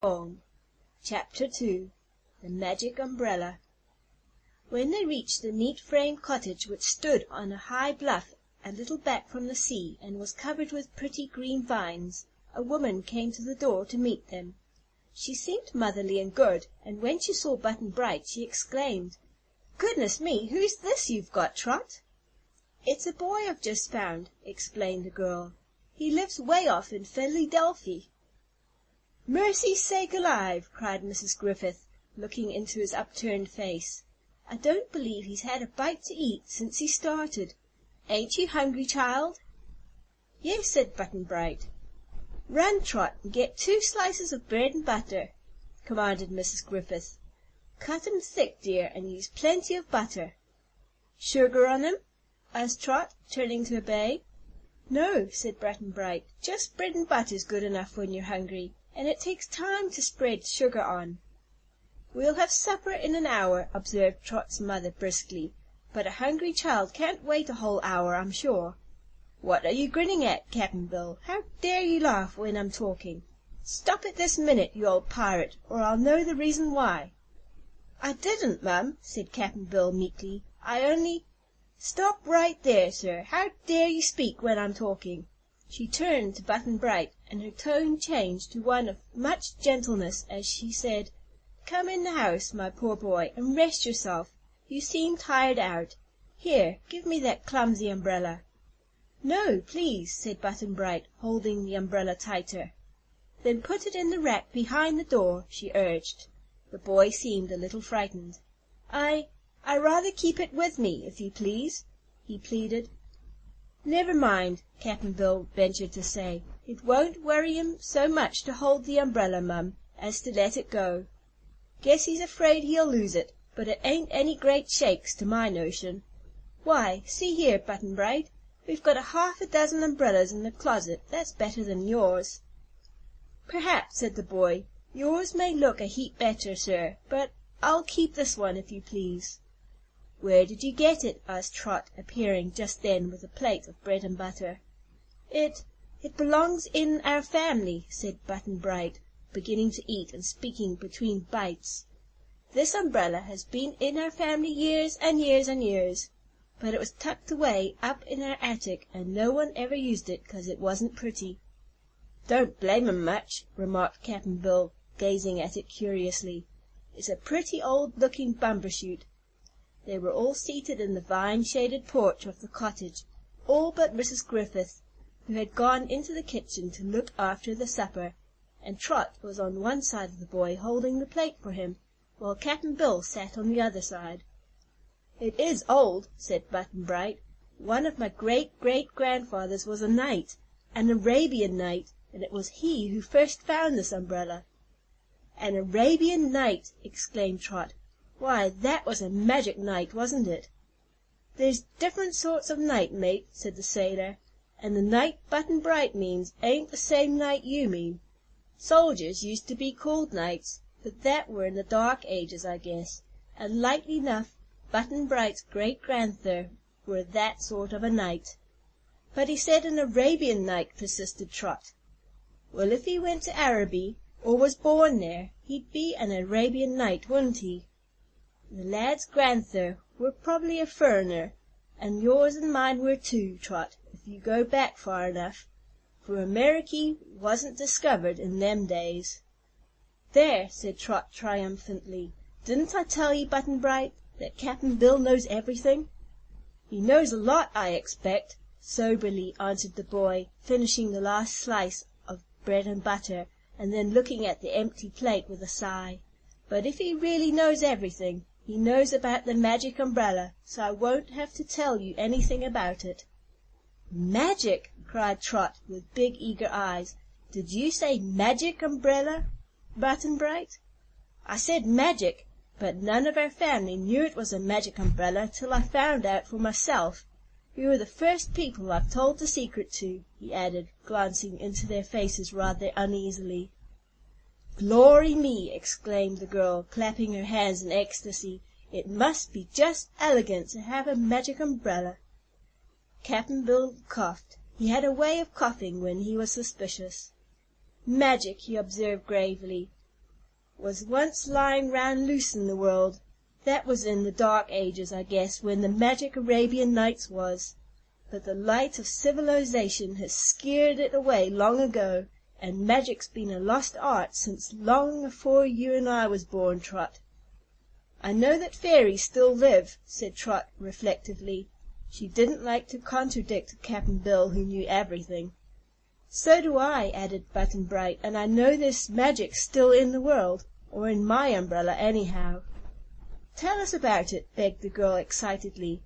FrankBaum. Chapter 2. The Magic Umbrella. When they reached the neat frame cottage, which stood on a high bluff a little back from the sea, and was covered with pretty green vines, a woman came to the door to meet them. She seemed motherly and good, and when she saw Button-Bright, she exclaimed, "Goodness me, who's this you've got, Trot?" "It's a boy I've just found," explained the girl. "He lives way off in Philadelphy." "Mercy's sake alive!" cried Mrs. Griffith, looking into his upturned face. "I don't believe he's had a bite to eat since he started. Ain't you hungry, child?" "Yes," said Button-Bright. "Run, Trot, and get 2 slices of bread and butter," commanded Mrs. Griffith. "Cut 'em thick, dear, and use plenty of butter." "Sugar on 'em?" asked Trot, turning to obey. "No," said Button-Bright, "just bread and butter's good enough when you're hungry, and it takes time to spread sugar on." "We'll have supper in an hour," observed Trot's mother briskly, "but a hungry child can't wait a whole hour, I'm sure. What are you grinning at, Cap'n Bill? How dare you laugh when I'm talking? Stop it this minute, you old pirate, or I'll know the reason why." "I didn't, Mum," said Cap'n Bill meekly. "I only—" "Stop right there, sir. How dare you speak when I'm talking?" She turned to Button-Bright, and her tone changed to one of much gentleness as she said, "Come in the house, my poor boy, and rest yourself. You seem tired out. Here, give me that clumsy umbrella." "No, please," said Button-Bright, holding the umbrella tighter. "Then put it in the rack behind the door," she urged. The boy seemed a little frightened. I rather keep it with me, if you please," he pleaded. "Never mind," Cap'n Bill ventured to say. "It won't worry him so much to hold the umbrella, Mum, as to let it go. Guess he's afraid he'll lose it, but it ain't any great shakes to my notion. Why, see here, Button-Bright, we've got 1/2 umbrellas in the closet that's better than yours." "Perhaps," said the boy. "Yours may look a heap better, sir, but I'll keep this one, if you please." "Where did you get it?" asked Trot, appearing just then with a plate of bread and butter. It belongs in our family," said Button-Bright, beginning to eat and speaking between bites. "This umbrella has been in our family years and years and years, but it was tucked away up in our attic, and no one ever used it 'cause it wasn't pretty." "Don't blame 'em much," remarked Cap'n Bill, gazing at it curiously. "It's a pretty old-looking bumbershoot." They were all seated in the vine-shaded porch of the cottage, all but Mrs. Griffith, who had gone into the kitchen to look after the supper, and Trot was on one side of the boy holding the plate for him, while Cap'n Bill sat on the other side. "It is old," said Button-Bright. "One of my great-great-grandfathers was a knight, an Arabian knight, and it was he who first found this umbrella." "An Arabian Night!" exclaimed Trot. "Why, that was a magic night, wasn't it?" "There's different sorts of night, mate," said the sailor, "and the night Button-Bright means ain't the same night you mean. Soldiers used to be called knights, but that were in the dark ages, I guess, and likely 'nough Button-Bright's great-grand'ther were that sort of a knight." "But he said an Arabian Night," persisted Trot. "Well, if he went to Araby, or was born there, he'd be an Arabian Night, wouldn't he? The lad's grand'ther were prob'ly a furriner, and yours and mine were too, Trot, if you go back far enough, for Ameriky wasn't discovered in them days." "There!" said Trot triumphantly. "Didn't I tell ye, Button-Bright, that Cap'n Bill knows everything?" "He knows a lot, I expect," soberly answered the boy, finishing the last slice of bread and butter, and then looking at the empty plate with a sigh. "But if he really knows everything, he knows about the magic umbrella, so I won't have to tell you anything about it." "Magic!" cried Trot, with big, eager eyes. "Did you say magic umbrella, Button-Bright?" "I said magic, but none of our family knew it was a magic umbrella till I found out for myself. You were the first people I've told the secret to," he added, glancing into their faces rather uneasily. "Glory me!" exclaimed the girl, clapping her hands in ecstasy. "It must be just elegant to have a magic umbrella." Cap'n Bill coughed. He had a way of coughing when he was suspicious. "Magic," he observed gravely. was once lying round loose in the world. That was in the dark ages, I guess, when the magic Arabian Nights was. But the light of civilization has scared it away long ago, and magic's been a lost art since long afore you and I was born, Trot." "I know that fairies still live," said Trot, reflectively. She didn't like to contradict Cap'n Bill, who knew everything. "So do I," added Button-Bright, "and I know there's magic still in the world, or in my umbrella, anyhow." "Tell us about it," begged the girl, excitedly.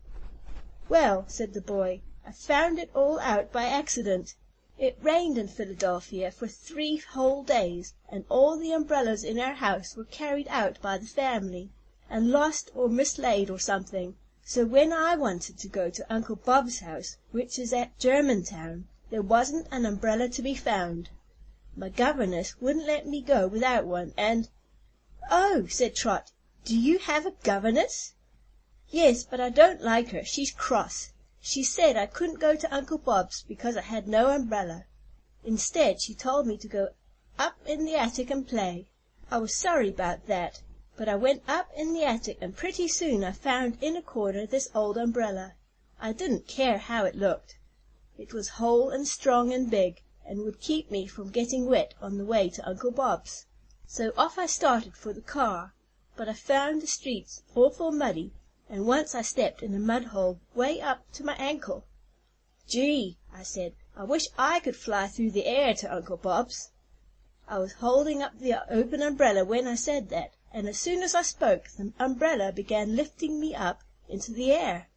"Well," said the boy, "I found it all out by accident. It rained in Philadelphia for 3 whole days, and all the umbrellas in our house were carried out by the family, and lost or mislaid or something. So when I wanted to go to Uncle Bob's house, which is at Germantown, there wasn't an umbrella to be found. My governess wouldn't let me go without one, and—" "Oh," said Trot, "do you have a governess?" "Yes, but I don't like her. She's cross. She said I couldn't go to Uncle Bob's because I had no umbrella. Instead, she told me to go up in the attic and play. I was sorry 'bout that, but I went up in the attic, and pretty soon I found in a corner this old umbrella. I didn't care how it looked. It was whole and strong and big, and would keep me from getting wet on the way to Uncle Bob's. So off I started for the car, but I found the streets awful muddy, and once I stepped in a mud hole way up to my ankle. 'Gee,' I said, 'I wish I could fly through the air to Uncle Bob's.' I was holding up the open umbrella when I said that, and as soon as I spoke, the umbrella began lifting me up into the air.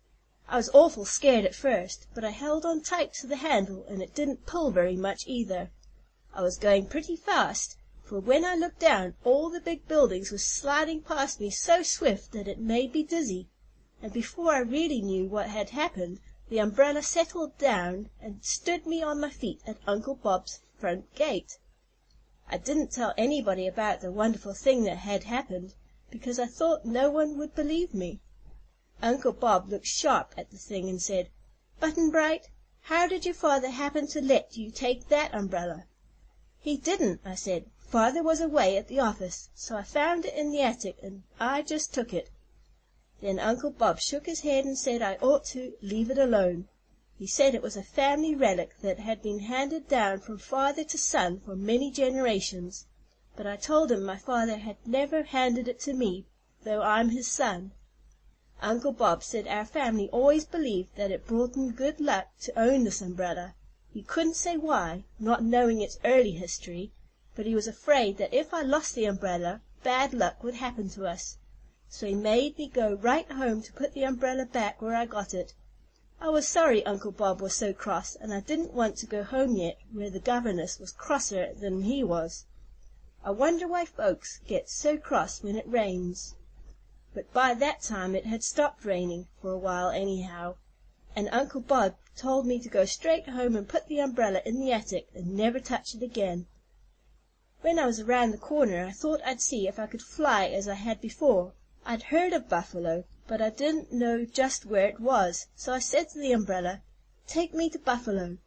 I was awful scared at first, but I held on tight to the handle, and it didn't pull very much either. I was going pretty fast, for when I looked down, all the big buildings were sliding past me so swift that it made me dizzy, and before I really knew what had happened, the umbrella settled down and stood me on my feet at Uncle Bob's front gate. I didn't tell anybody about the wonderful thing that had happened, because I thought no one would believe me. Uncle Bob looked sharp at the thing and said, 'Button-Bright, how did your father happen to let you take that umbrella?' 'He didn't,' I said. 'Father was away at the office, so I found it in the attic, and I just took it.' Then Uncle Bob shook his head and said I ought to leave it alone. He said it was a family relic that had been handed down from father to son for many generations. But I told him my father had never handed it to me, though I'm his son. Uncle Bob said our family always believed that it brought them good luck to own this umbrella. He couldn't say why, not knowing its early history, but he was afraid that if I lost the umbrella, bad luck would happen to us. So he made me go right home to put the umbrella back where I got it. I was sorry Uncle Bob was so cross, and I didn't want to go home yet, where the governess was crosser than he was. I wonder why folks get so cross when it rains." But by that time it had stopped raining, for a while anyhow, and Uncle Bob told me to go straight home and put the umbrella in the attic and never touch it again. When I was around the corner, I thought I'd see if I could fly as I had before. I'd heard of Buffalo, but I didn't know just where it was, so I said to the umbrella, "Take me to Buffalo."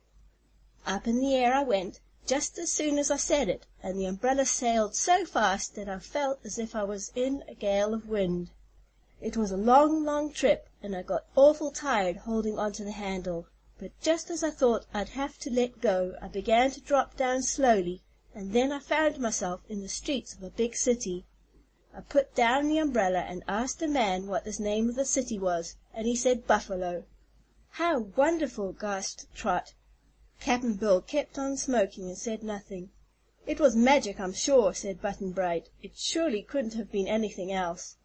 Up in the air I went, just as soon as I said it, and the umbrella sailed so fast that I felt as if I was in a gale of wind. It was a long, long trip, and I got awful tired holding onto the handle, but just as I thought I'd have to let go, I began to drop down slowly, and then I found myself in the streets of a big city. I put down the umbrella and asked the man what the name of the city was, and he said Buffalo. "How wonderful!" gasped Trot. Cap'n Bill kept on smoking and said nothing. "It was magic, I'm sure," said Button-Bright. "It surely couldn't have been anything else."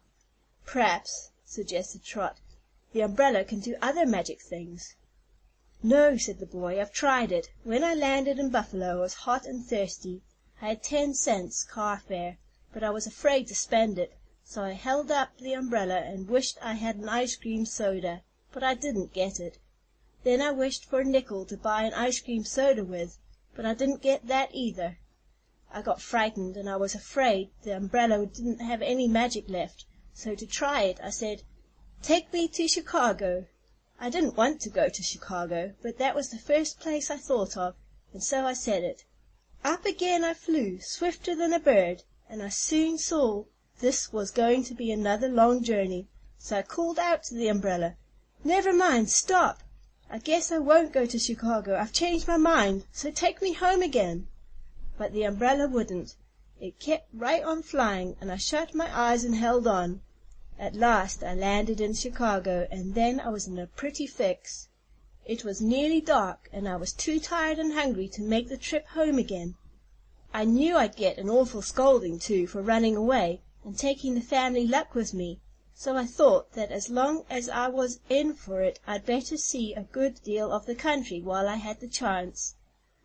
"P'raps," suggested Trot, "the umbrella can do other magic things." "No," said the boy, "I've tried it. When I landed in Buffalo I was hot and thirsty. I had 10 cents car fare, but I was afraid to spend it, so I held up the umbrella and wished I had an ice cream soda, but I didn't get it. Then I wished for a nickel to buy an ice cream soda with, but I didn't get that either. I got frightened, and I was afraid the umbrella didn't have any magic left, so to try it I said, 'Take me to Chicago.' I didn't want to go to Chicago, but that was the first place I thought of, and so I said it. Up again I flew, swifter than a bird, and I soon saw this was going to be another long journey, so I called out to the umbrella, "Never mind, stop! I guess I won't go to Chicago. I've changed my mind, so take me home again." But the umbrella wouldn't. It kept right on flying, and I shut my eyes and held on. At last I landed in Chicago, and then I was in a pretty fix. It was nearly dark, and I was too tired and hungry to make the trip home again. I knew I'd get an awful scolding, too, for running away and taking the family luck with me, so I thought that as long as I was in for it I'd better see a good deal of the country while I had the chance.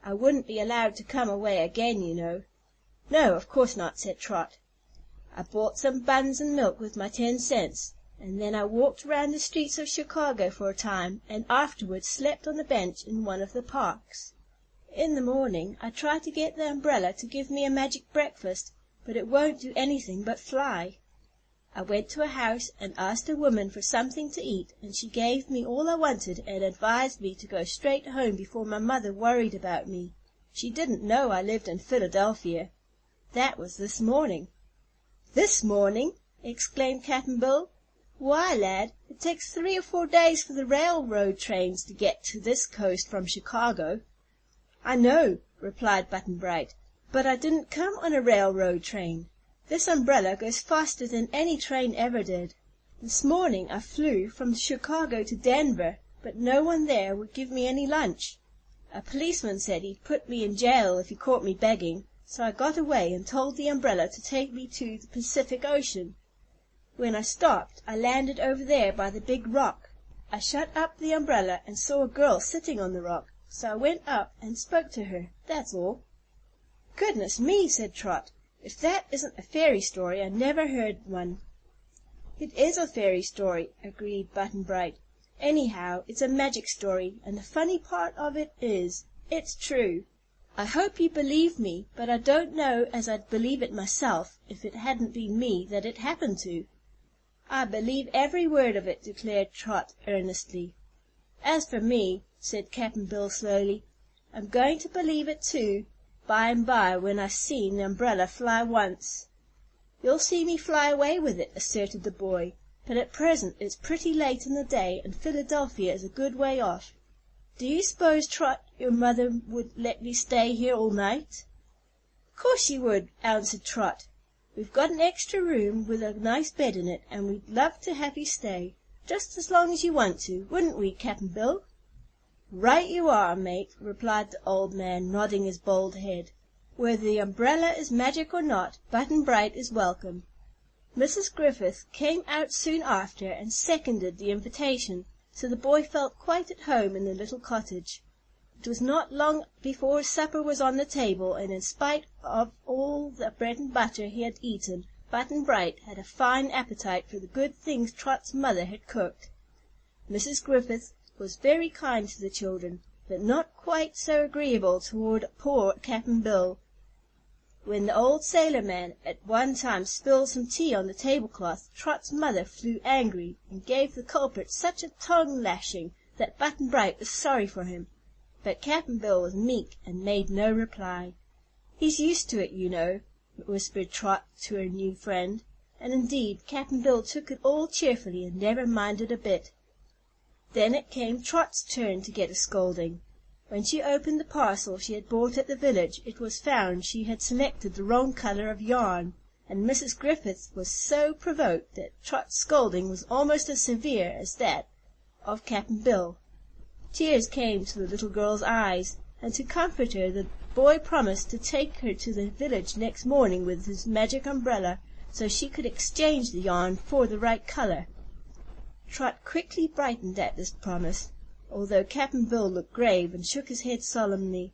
I wouldn't be allowed to come away again, you know. "No, of course not," said Trot. I bought some buns and milk with my 10 cents, and then I walked round the streets of Chicago for a time, and afterwards slept on a bench in one of the parks. In the morning I tried to get the umbrella to give me a magic breakfast, but it won't do anything but fly. I went to a house and asked a woman for something to eat, and she gave me all I wanted and advised me to go straight home before my mother worried about me. She didn't know I lived in Philadelphia. That was this morning. "This morning!" exclaimed Cap'n Bill. "Why, lad, it takes 3 or 4 days for the railroad trains to get to this coast from Chicago." "I know," replied Button-Bright, "but I didn't come on a railroad train. This umbrella goes faster than any train ever did. This morning I flew from Chicago to Denver, but no one there would give me any lunch. A policeman said he'd put me in jail if he caught me begging, so I got away and told the umbrella to take me to the Pacific Ocean. When I stopped, I landed over there by the big rock. I shut up the umbrella and saw a girl sitting on the rock, so I went up and spoke to her, that's all." "Goodness me!" said Trot. "If that isn't a fairy story, I never heard one." "It is a fairy story," agreed Button-Bright. "Anyhow, it's a magic story, and the funny part of it is, it's true. I hope you believe me, but I don't know as I'd believe it myself if it hadn't been me that it happened to." "I believe every word of it," declared Trot, earnestly. "As for me," said Cap'n Bill, slowly, "I'm going to believe it, too, by and by when I seen the umbrella fly once." "You'll see me fly away with it," asserted the boy, "but at present it's pretty late in the day, and Philadelphia is a good way off. Do you s'pose, Trot, your mother would let me stay here all night?" "Course she would," answered Trot. "We've got an extra room with a nice bed in it, and we'd love to have you stay, just as long as you want to, wouldn't we, Cap'n Bill?" "Right you are, mate," replied the old man, nodding his bald head. "Whether the umbrella is magic or not, Button-Bright is welcome." Mrs. Griffith came out soon after and seconded the invitation, so the boy felt quite at home in the little cottage. It was not long before supper was on the table, and in spite of all the bread and butter he had eaten, Button-Bright had a fine appetite for the good things Trot's mother had cooked. Mrs. Griffith was very kind to the children, but not quite so agreeable toward poor Cap'n Bill. When the old sailor man at one time spilled some tea on the tablecloth, Trot's mother flew angry, and gave the culprit such a tongue-lashing that Button-Bright was sorry for him. But Cap'n Bill was meek and made no reply. "He's used to it, you know," whispered Trot to her new friend, and indeed Cap'n Bill took it all cheerfully and never minded a bit. Then it came Trot's turn to get a scolding. When she opened the parcel she had bought at the village, it was found she had selected the wrong color of yarn, and Mrs. Griffith was so provoked that Trot's scolding was almost as severe as that of Cap'n Bill. Tears came to the little girl's eyes, and to comfort her the boy promised to take her to the village next morning with his magic umbrella, so she could exchange the yarn for the right color. Trot quickly brightened at this promise, although Cap'n Bill looked grave and shook his head solemnly.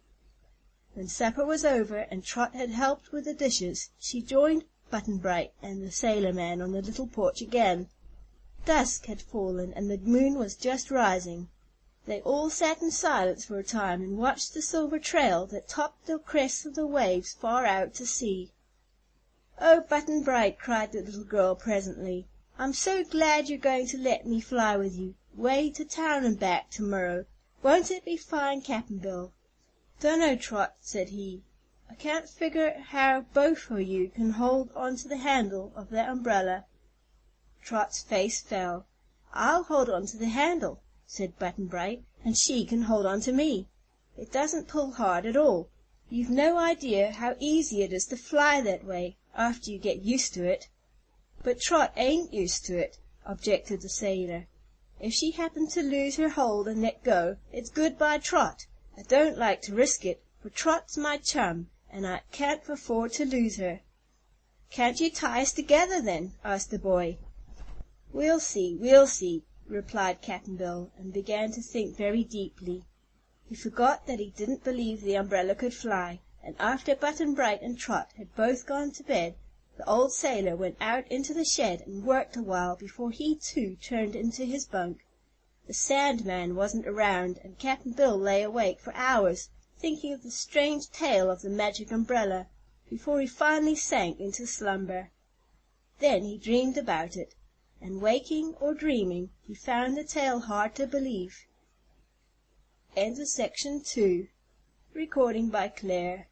When supper was over and Trot had helped with the dishes, she joined Button-Bright and the sailor man on the little porch again. Dusk had fallen, and the moon was just rising. They all sat in silence for a time and watched the silver trail that topped the crests of the waves far out to sea. "Oh, Button-Bright," cried the little girl presently, "I'm so glad you're going to let me fly with you, way to town and back to-morrow. Won't it be fine, Cap'n Bill?" "Dunno, Trot," said he. I can't figure how both o' you can hold on to the handle of that umbrella." Trot's face fell. "I'll hold on to the handle," said Button Bright, "and she can hold on to me. It doesn't pull hard at all. You've no idea how easy it is to fly that way, after you get used to it." "But Trot ain't used to it," objected the sailor. "If she happened to lose her hold and let go, it's good by Trot. I don't like to risk it, for Trot's my chum, and I can't afford to lose her." "Can't you tie us together, then?" asked the boy. We'll see," replied Cap'n Bill, and began to think very deeply. He forgot that he didn't believe the umbrella could fly, and after Button Bright and Trot had both gone to bed, the old sailor went out into the shed and worked a while before he, too, turned into his bunk. The Sandman wasn't around, and Cap'n Bill lay awake for hours, thinking of the strange tale of the Magic Umbrella, before he finally sank into slumber. Then he dreamed about it, and waking or dreaming, he found the tale hard to believe. End of section 2. Recording by Claire.